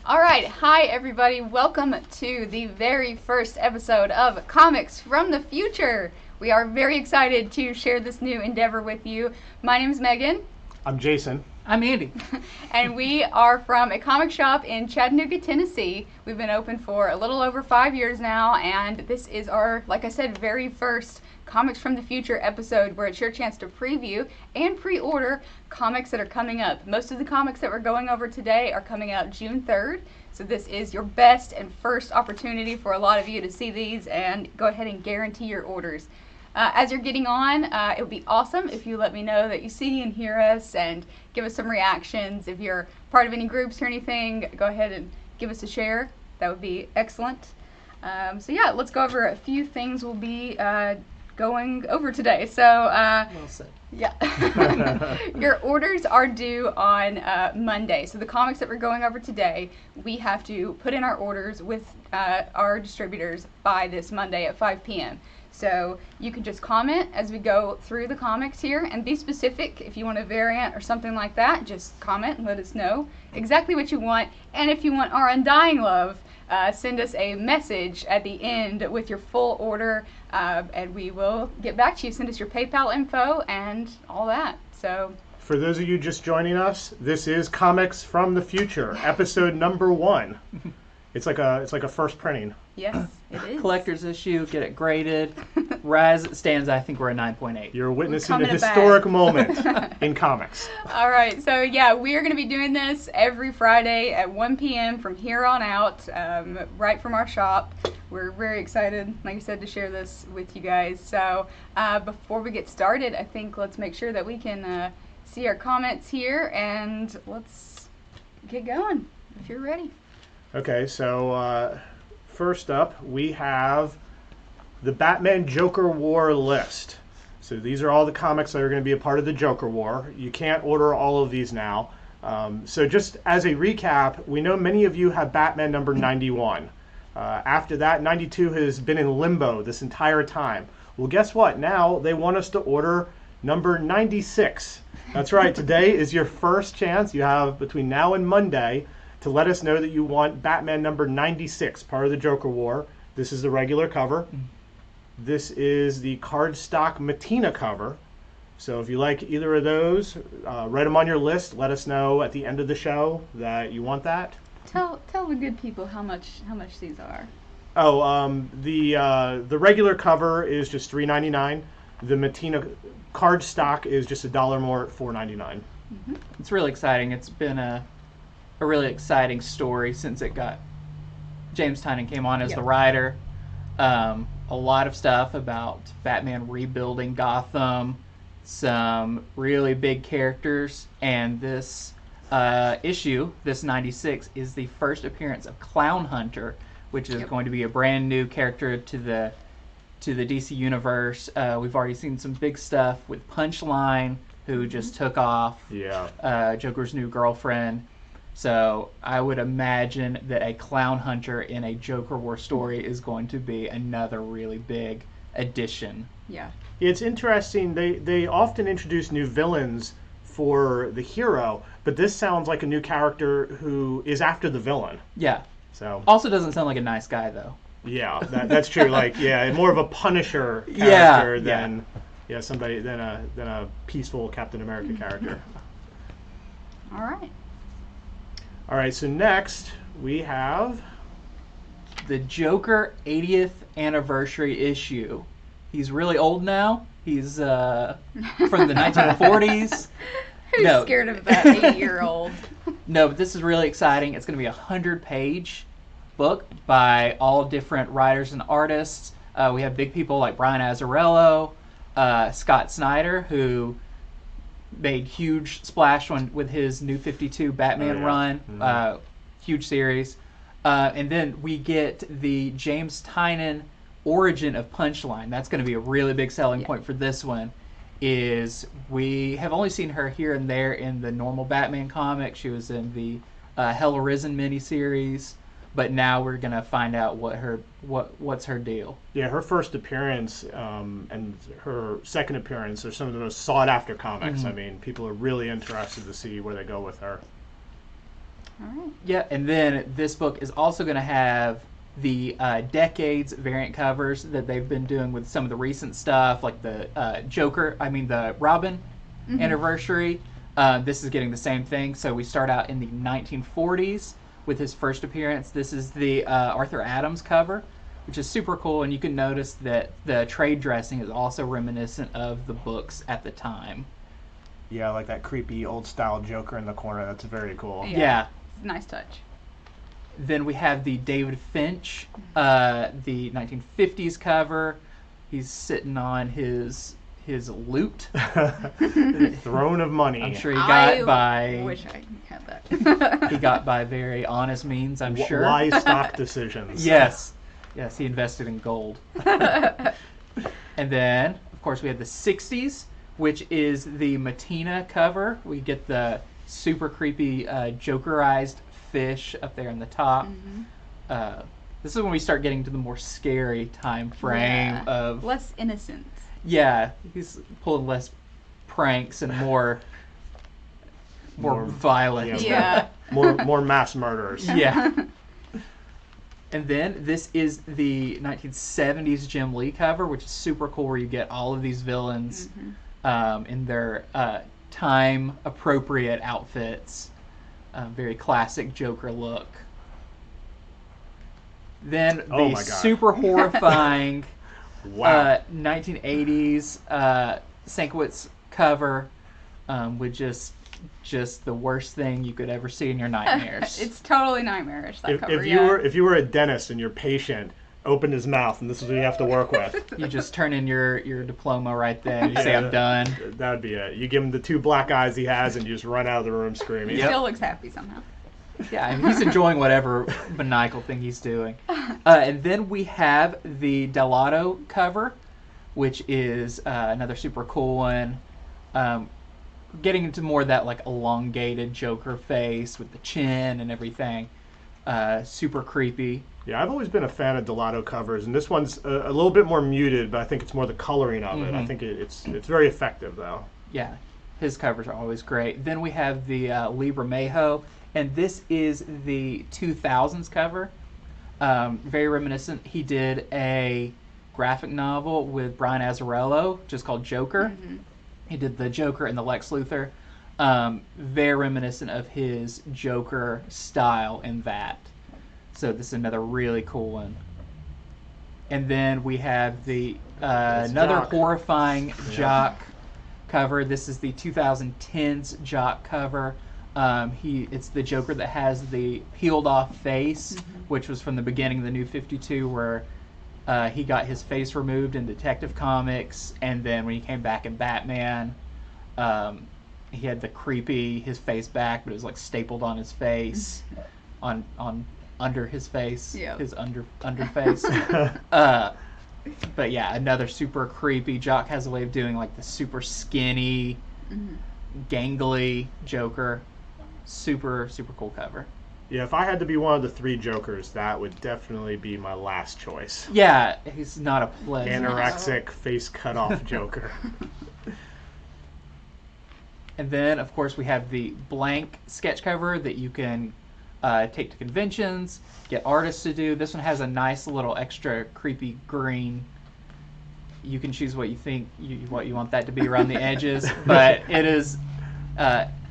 All right, hi everybody. Welcome to the very first episode of Comics from the Future. We are very excited to share this new endeavor with you. My name is Megan. I'm Jason. I'm Andy. And we are from a comic shop in Chattanooga, Tennessee. We've been open for a little over 5 years now, and this is our, like I said, very first Comics from the Future episode where it's your chance to preview and pre-order comics that are coming up. Most of the comics that we're going over today are coming out June 3rd, so this is your best and first opportunity for a lot of you to see these and go ahead and guarantee your orders. As you're getting on, it would be awesome if you let me know that you see and hear us and give us some reactions. If you're part of any groups or anything, go ahead and give us a share. That would be excellent. So yeah, let's go over a few things we'll be going over today. So Well said. yeah, your orders are due on Monday. So the comics that we're going over today, we have to put in our orders with our distributors by this Monday at 5 p.m. So you can just comment as we go through the comics here and be specific. If you want a variant or something like that, just comment and let us know exactly what you want. And if you want our undying love, send us a message at the end with your full order, and we will get back to you. Send us your PayPal info and all that. So, For those of you just joining us, this is Comics from the Future, episode number 1. It's like a first printing. yes, it is. Collector's issue, get it graded. Raz stands, I think we're a 9.8. You're witnessing a coming back. historic moment in comics. All right, so yeah, we are going to be doing this every Friday at 1 p.m. from here on out, right from our shop. We're very excited, like I said, to share this with you guys. So before we get started, I think let's make sure that we can see our comments here, and let's get going if you're ready. Okay, so first up we have the Batman Joker War list. So these are all the comics that are going to be a part of the Joker War. You can't order all of these now. So just as a recap, we know many of you have Batman number 91. After that, 92 has been in limbo this entire time. Well, guess what? Now they want us to order number 96. That's right. Today is your first chance. You have between now and Monday to let us know that you want Batman number 96, part of the Joker War. This is the regular cover. This is the cardstock Matina cover. So if you like either of those, write them on your list. Let us know at the end of the show that you want that. Tell the good people how much these are. Oh, the regular cover is just $3.99. The Matina cardstock is just $1 more at $4.99. It's really exciting. It's been a really exciting story since it got James Tynion came on as Yep. the writer. A lot of stuff about Batman rebuilding Gotham, some really big characters, and this issue, this 96, is the first appearance of Clown Hunter, which is Yep. going to be a brand new character to the DC universe. We've already seen some big stuff with Punchline, who just took off. Yeah. Joker's new girlfriend. So I would imagine that a Clown Hunter in a Joker War story is going to be another really big addition. Yeah. It's interesting. They often introduce new villains for the hero, but this sounds like a new character who is after the villain. Yeah. So Also doesn't sound like a nice guy, though. yeah, that's true. Like more of a Punisher Yeah, character yeah. than somebody than a peaceful Captain America character. All right. All right. So next we have The Joker 80th anniversary issue. He's really old now. He's from the 1940s. Who's No. scared of that 80-year-old? No, but this is really exciting. It's going to be a 100-page book by all different writers and artists. We have big people like Brian Azzarello, Scott Snyder, who made huge splash with his New 52 Batman run, huge series. And then we get the James Tynion origin of Punchline. That's going to be a really big selling point for this one. Is we have only seen her here and there in the normal Batman comic. She was in the Hell Arisen miniseries, but now we're gonna find out what's her deal. Yeah, her first appearance and her second appearance are some of the most sought after comics. I mean, people are really interested to see where they go with her. All right. Yeah, and then this book is also going to have the Decades variant covers that they've been doing with some of the recent stuff, like the the Robin anniversary. This is getting the same thing. So we start out in the 1940s with his first appearance. This is the Arthur Adams cover, which is super cool, and you can notice that the trade dressing is also reminiscent of the books at the time. Yeah, like that creepy old style Joker in the corner. That's very cool. Yeah. Nice touch. Then we have the David Finch, the 1950s cover. He's sitting on his lute. Throne of money. I'm sure he got by. Wish I had that. He got by very honest means, I'm sure. Wise stock decisions. Yes, he invested in gold. And then, of course, we have the 60s, which is the Matina cover. We get the super creepy Jokerized fish up there in the top. This is when we start getting to the more scary time frame of less innocence. Yeah, he's pulling less pranks and more violence. Yeah. more mass murders. Yeah. And then this is the 1970s Jim Lee cover, which is super cool, where you get all of these villains in their time appropriate outfits. Very classic Joker look. Then the super horrifying 1980s Sienkiewicz cover with just the worst thing you could ever see in your nightmares. It's totally nightmarish, that cover. If you were a dentist and your patient opened his mouth and this is what you have to work with, you just turn in your diploma right there. You say, I'm done. That would be it. You give him the 2 black eyes he has and you just run out of the room screaming. He still looks happy somehow. Yeah, I mean, he's enjoying whatever maniacal thing he's doing. And then we have the Delato cover, which is another super cool one. Getting into more of that like elongated Joker face with the chin and everything. Super creepy. Yeah, I've always been a fan of Delato covers, and this one's a little bit more muted, but I think it's more the coloring of it. I think it's very effective, though. Yeah, his covers are always great. Then we have the Libra Mayho, and this is the 2000s cover. Very reminiscent. He did a graphic novel with Brian Azzarello, just called Joker. He did the Joker and the Lex Luthor. Very reminiscent of his Joker style in that. So this is another really cool one. And then we have the another Jock. horrifying Jock cover. This is the 2010's Jock cover. It's the Joker that has the peeled off face, which was from the beginning of the New 52, where he got his face removed in Detective Comics, and then when he came back in Batman, he had his face back, but it was like stapled on his face, on under his face, his under face. But yeah, another super creepy. Jock has a way of doing like the super skinny, gangly Joker. Super cool cover. Yeah, if I had to be one of the 3 Jokers, that would definitely be my last choice. Yeah, he's not a pleasant. Anorexic, face cut off Joker. And then, of course, we have the blank sketch cover that you can take to conventions, get artists to do. This one has a nice little extra creepy green. You can choose what you think, what you want that to be around the edges, but it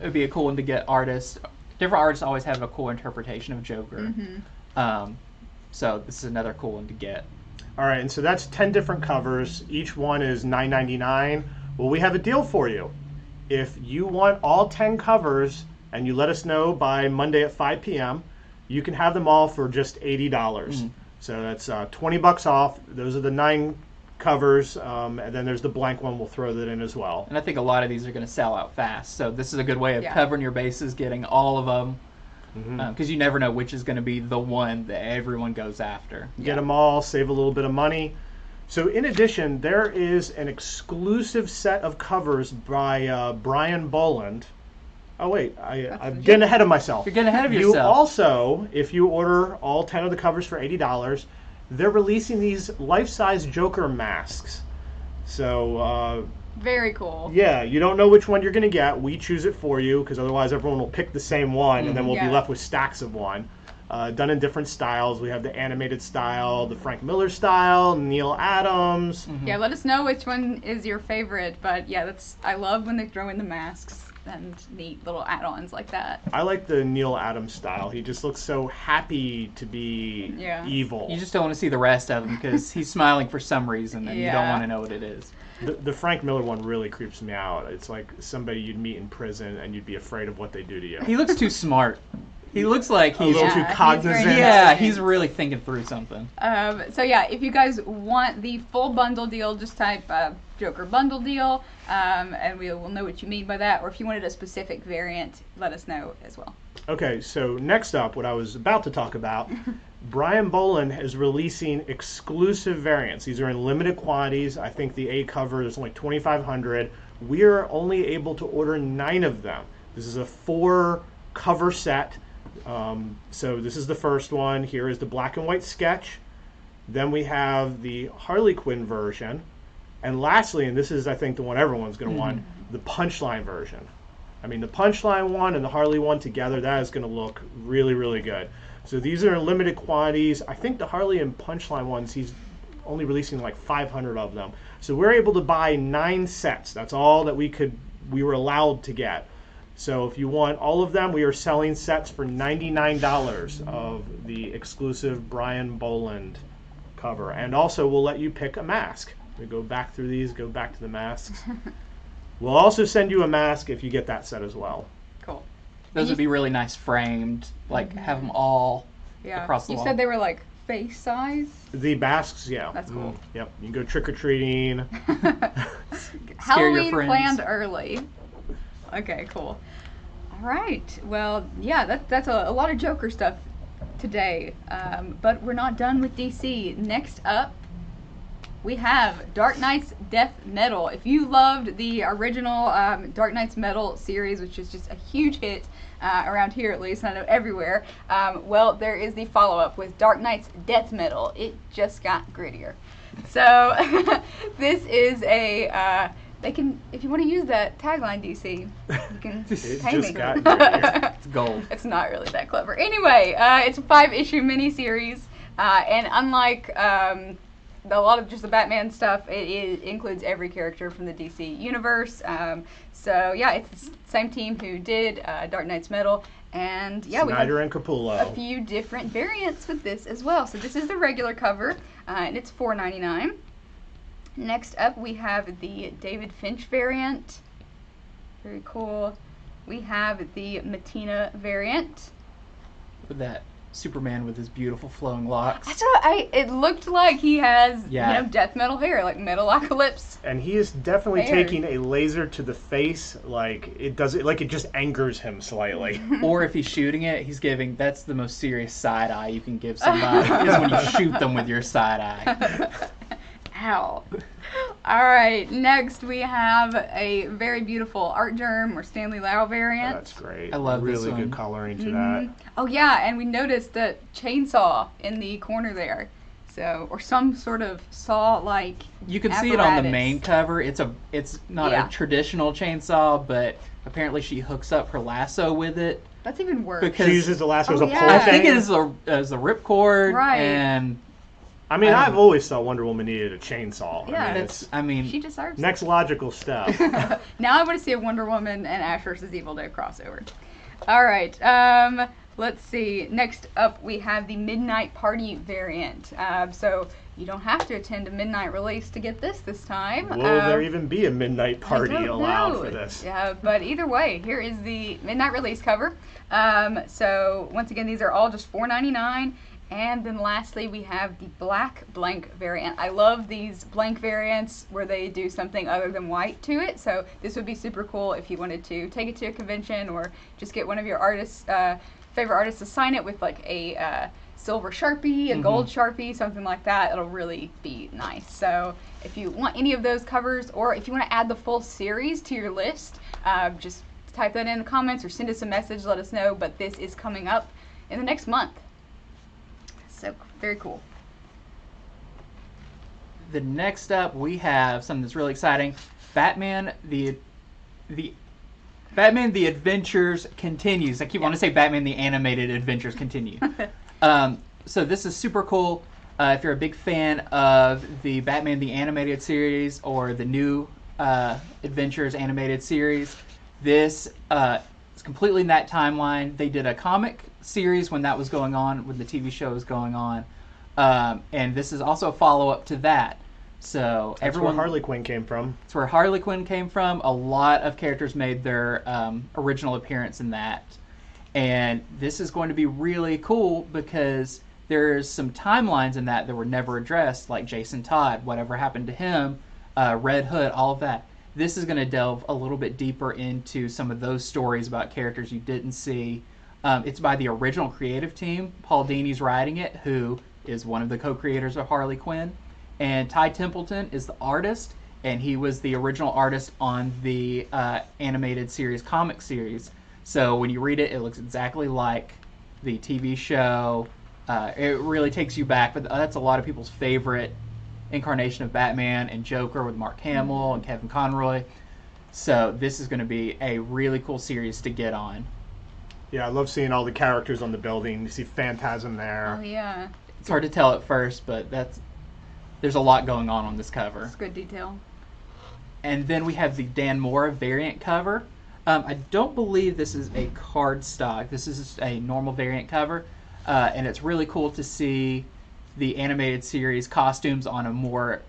would be a cool one to get artists. Different artists always have a cool interpretation of Joker. So this is another cool one to get. All right, and so that's 10 different covers. Each one is $9.99. Well, we have a deal for you. If you want all 10 covers and you let us know by Monday at 5 p.m., you can have them all for just $80. So that's $20 off. Those are the 9 covers, and then there's the blank one. We'll throw that in as well. And I think a lot of these are going to sell out fast. So this is a good way of covering your bases, getting all of them, because you never know which is going to be the one that everyone goes after. Get them all, save a little bit of money. So in addition, there is an exclusive set of covers by Brian Boland. Oh wait, I'm getting ahead of myself. You're getting ahead of yourself. You also, if you order all 10 of the covers for $80, they're releasing these life-size Joker masks. So Very cool. Yeah, you don't know which one you're going to get. We choose it for you because otherwise everyone will pick the same one and then we'll be Yeah. left with stacks of one. Done in different styles. We have the animated style, the Frank Miller style, Neil Adams. Yeah, let us know which one is your favorite. But yeah, I love when they throw in the masks and neat little add-ons like that. I like the Neil Adams style. He just looks so happy to be evil. You just don't want to see the rest of him because he's smiling for some reason and you don't want to know what it is. The Frank Miller one really creeps me out. It's like somebody you'd meet in prison and you'd be afraid of what they do to you. He looks too smart. He looks like he's a little too cognizant. Yeah, he's really thinking through something. So yeah, if you guys want the full bundle deal, just type Joker bundle deal, and we will know what you mean by that. Or if you wanted a specific variant, let us know as well. Okay, so next up, what I was about to talk about, Brian Boland is releasing exclusive variants. These are in limited quantities. I think the A cover is only 2,500. We are only able to order 9 of them. This is a 4 cover set. So this is the first one. Here is the black and white sketch. Then we have the Harley Quinn version. And lastly, and this is I think the one everyone's going to want, the Punchline version. I mean, the Punchline one and the Harley one together, that is going to look really, really good. So these are in limited quantities. I think the Harley and Punchline ones, he's only releasing like 500 of them. So we're able to buy 9 sets. That's all that we were allowed to get. So if you want all of them, we are selling sets for $99 of the exclusive Brian Boland cover. And also we'll let you pick a mask. We go back through these, go back to the masks. We'll also send you a mask if you get that set as well. Cool. Those would be really nice framed, like have them all across the wall. You said they were like face size? The masks, yeah. That's cool. Yep, you can go trick-or-treating. Halloween friends. planned early. Okay, cool. All right. Well, yeah, that's a lot of Joker stuff today. But we're not done with DC. Next up, we have Dark Knight's Death Metal. If you loved the original Dark Knight's Metal series, which is just a huge hit around here at least, and I know everywhere, well, there is the follow-up with Dark Knight's Death Metal. It just got grittier. So this is a... if you want to use that tagline, DC, you can pay me. Got grittier. It's gold. It's not really that clever. Anyway, it's a 5-issue miniseries, and unlike a lot of just the Batman stuff, it includes every character from the DC universe. So yeah, it's the same team who did Dark Knight's Metal, and yeah, Snyder we have and Capullo. a few different variants with this as well. So this is the regular cover, and it's $4.99. Next up, we have the David Finch variant. Very cool. We have the Matina variant. With that Superman with his beautiful flowing locks. That's what it looked like he has, Yeah. death metal hair, like Metalocalypse. And he is definitely Hair. taking a laser to the face, like it just angers him slightly. Or if he's shooting it, he's giving, that's the most serious side eye you can give somebody, is when you shoot them with your side eye. Ow. All right, next we have a very beautiful Art Germ or Stanley Lau variant. That's great. I love this really one. good coloring to that. Oh yeah, and we noticed the chainsaw in the corner there. So, or some sort of saw-like You can see it on the apparatus. main cover. It's not Yeah. a traditional chainsaw, but apparently she hooks up her lasso with it. That's even worse. Because She uses the lasso as Oh, a yeah. pole I thing. think it is a ripcord, Right. and I mean, I don't I've know. always thought Wonder Woman needed a chainsaw. Yeah. I mean, it's, it's I mean, she deserves it. next logical step. Now I want to see a Wonder Woman and Ash vs. Evil Dead crossover. All right, let's see. Next up, we have the Midnight Party variant. So you don't have to attend a midnight release to get this time. Will there even be a midnight party I don't allowed know. for this? Yeah, but either way, here is the midnight release cover. So once again, these are all just $4.99. And then lastly, we have the black blank variant. I love these blank variants where they do something other than white to it. So this would be super cool if you wanted to take it to a convention or just get one of your artists, favorite artists to sign it with like a silver Sharpie, a gold Sharpie, something like that. It'll really be nice. So if you want any of those covers or if you want to add the full series to your list, just type that in the comments or send us a message, let us know. But this is coming up in the next month. So very cool. the next up, we have something that's really exciting. Batman the Adventures continues. I keep wanting to say Batman the Animated Adventures continue. So this is super cool. If you're a big fan of the Batman the Animated series or the new Adventures animated series, this is completely in that timeline. They did a comic series when that was going on, when the TV show was going on. And this is also a follow-up to that. So That's where Harley Quinn came from. That's where Harley Quinn came from. A lot of characters made their original appearance in that. And this is going to be really cool because there's some timelines in that were never addressed, like Jason Todd, whatever happened to him, Red Hood, all of that. This is going to delve a little bit deeper into some of those stories about characters you didn't see. It's by the original creative team. Paul Dini's writing it, who is one of the co-creators of Harley Quinn. And Ty Templeton is the artist, and he was the original artist on the animated series, comic series. So when you read it, it looks exactly like the TV show. It really takes you back, but that's a lot of people's favorite incarnation of Batman and Joker with Mark Hamill and Kevin Conroy. So this is going to be a really cool series to get on. Yeah, I love seeing all the characters on the building. You see Phantasm there. Oh, yeah. It's hard to tell at first, but there's a lot going on this cover. It's good detail. And then we have the Dan Mora variant cover. I don't believe this is a card stock. This is just a normal variant cover. And it's really cool to see the animated series costumes on a more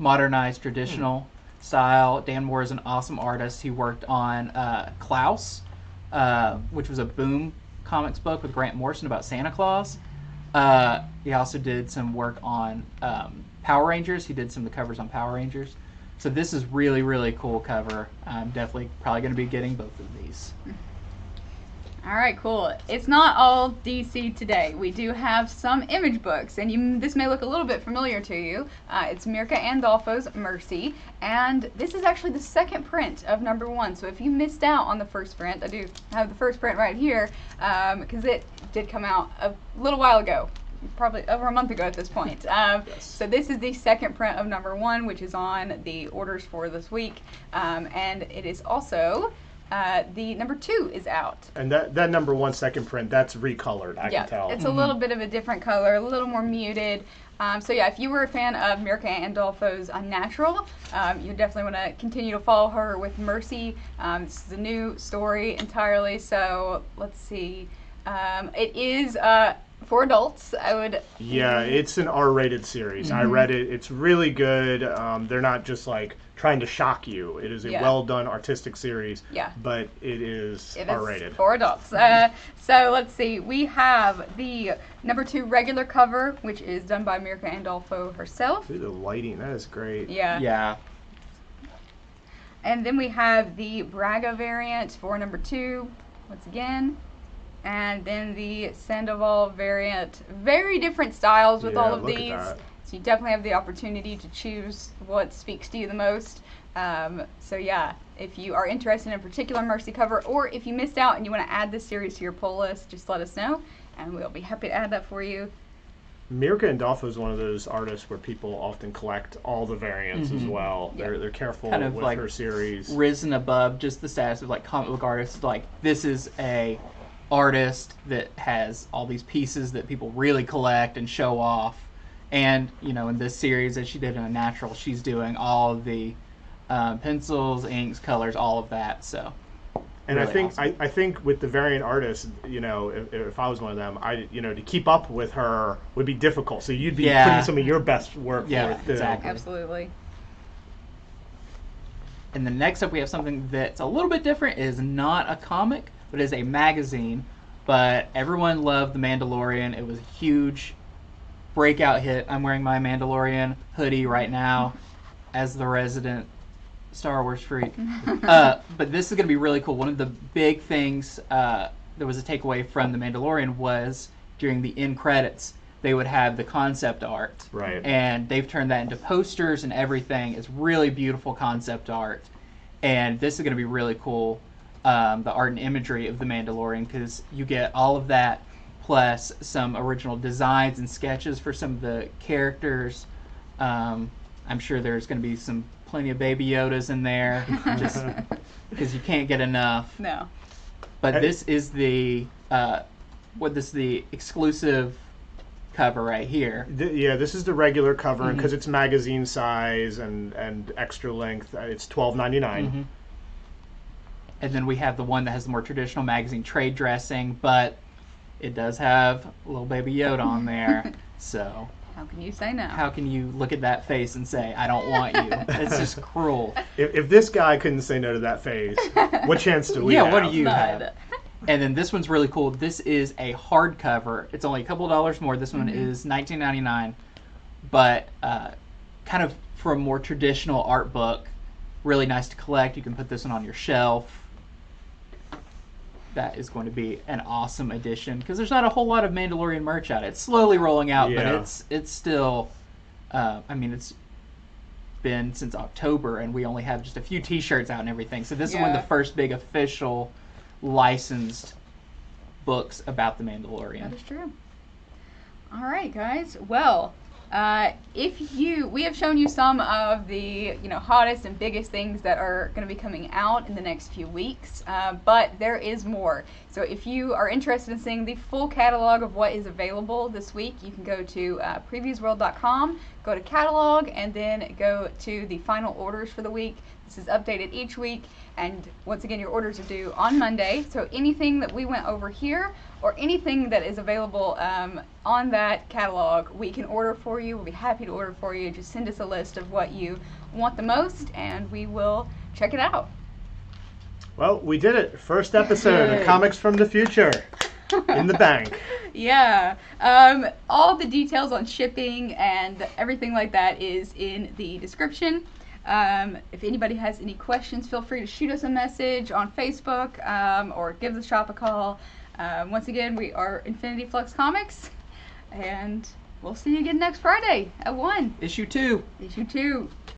modernized, traditional style. Dan Mora is an awesome artist. He worked on Klaus, which was a Boom Comics book with Grant Morrison about Santa Claus. He also did some work on Power Rangers. He did some of the covers on Power Rangers. So this is really, really cool cover. I'm definitely probably going to be getting both of these. All right, cool. It's not all DC today. We do have some image books, and this may look a little bit familiar to you. It's Mirka Andolfo's Mercy, and this is actually the second print of #1. So if you missed out on the first print, I do have the first print right here, because it did come out a little while ago, probably over a month ago at this point. So this is the second print of #1, which is on the orders for this week, and it is also the #2 is out. And that #1 second print, that's recolored, I can tell. It's a little bit of a different color, a little more muted. So yeah, if you were a fan of Mirka Andolfo's Unnatural, you definitely want to continue to follow her with Mercy. This is a new story entirely, so let's see. It is for adults, I would. Yeah, it's an R-rated series. I read it. It's really good. They're not just like trying to shock you. It is a well-done artistic series. Yeah. But it is R-rated. For adults. So let's see. We have the #2 regular cover, which is done by Mirka Andolfo herself. Ooh, the lighting, that is great. Yeah. Yeah. And then we have the Braga variant for #2, once again. And then the Sandoval variant. Very different styles with all of look these. at that. So you definitely have the opportunity to choose what speaks to you the most. So yeah, if you are interested in a particular Mercy cover, or if you missed out and you want to add this series to your pull list, just let us know, and we'll be happy to add that for you. Mirka Andolfo is one of those artists where people often collect all the variants as well. Yeah. They're careful Kind of with like her series. Risen above just the status of like comic book artists. Like this is a artist that has all these pieces that people really collect and show off. And in this series, as she did in Unnatural, she's doing all of the pencils, inks, colors, all of that. So, and really I think awesome. I think with the variant artists, if I was one of them, to keep up with her would be difficult. So you'd be putting some of your best work forth too. Exactly. Absolutely. And then next up, we have something that's a little bit different. It is not a comic, but is a magazine. But everyone loved The Mandalorian. It was a huge breakout hit. I'm wearing my Mandalorian hoodie right now as the resident Star Wars freak. But this is going to be really cool. One of the big things that was a takeaway from The Mandalorian was during the end credits, they would have the concept art. Right. And they've turned that into posters and everything. It's really beautiful concept art. And this is going to be really cool, the art and imagery of The Mandalorian, because you get all of that plus some original designs and sketches for some of the characters. I'm sure there's going to be plenty of Baby Yodas in there, just because you can't get enough. No. But this is the exclusive cover right here. This is the regular cover, and because it's magazine size and extra length, it's $12.99. And then we have the one that has the more traditional magazine trade dressing, but it does have a little Baby Yoda on there. So how can you say no? How can you look at that face and say, I don't want you? It's just cruel. If this guy couldn't say no to that face, what chance do we have? Yeah, what do you have? And then this one's really cool. This is a hardcover. It's only a couple dollars more. This one is $19.99, but kind of for a more traditional art book, really nice to collect. You can put this one on your shelf. That is going to be an awesome addition because there's not a whole lot of Mandalorian merch out. It's slowly rolling out, but it's still. It's been since October, and we only have just a few T-shirts out and everything. So this is one of the first big official licensed books about the Mandalorian. That is true. All right, guys. Well, we have shown you some of the hottest and biggest things that are going to be coming out in the next few weeks, but there is more. So if you are interested in seeing the full catalog of what is available this week, you can go to previewsworld.com, go to catalog, and then go to the final orders for the week. This is updated each week, and once again, your orders are due on Monday. So anything that we went over here or anything that is available on that catalog, we can order for you. We'll be happy to order for you. Just send us a list of what you want the most, and we will check it out. Well, we did it. First episode of Comics from the Future in the bank. Yeah. All the details on shipping and everything like that is in the description. If anybody has any questions, feel free to shoot us a message on Facebook or give the shop a call. Once again, we are Infinity Flux Comics, and we'll see you again next Friday at 1. Issue 2. Issue 2.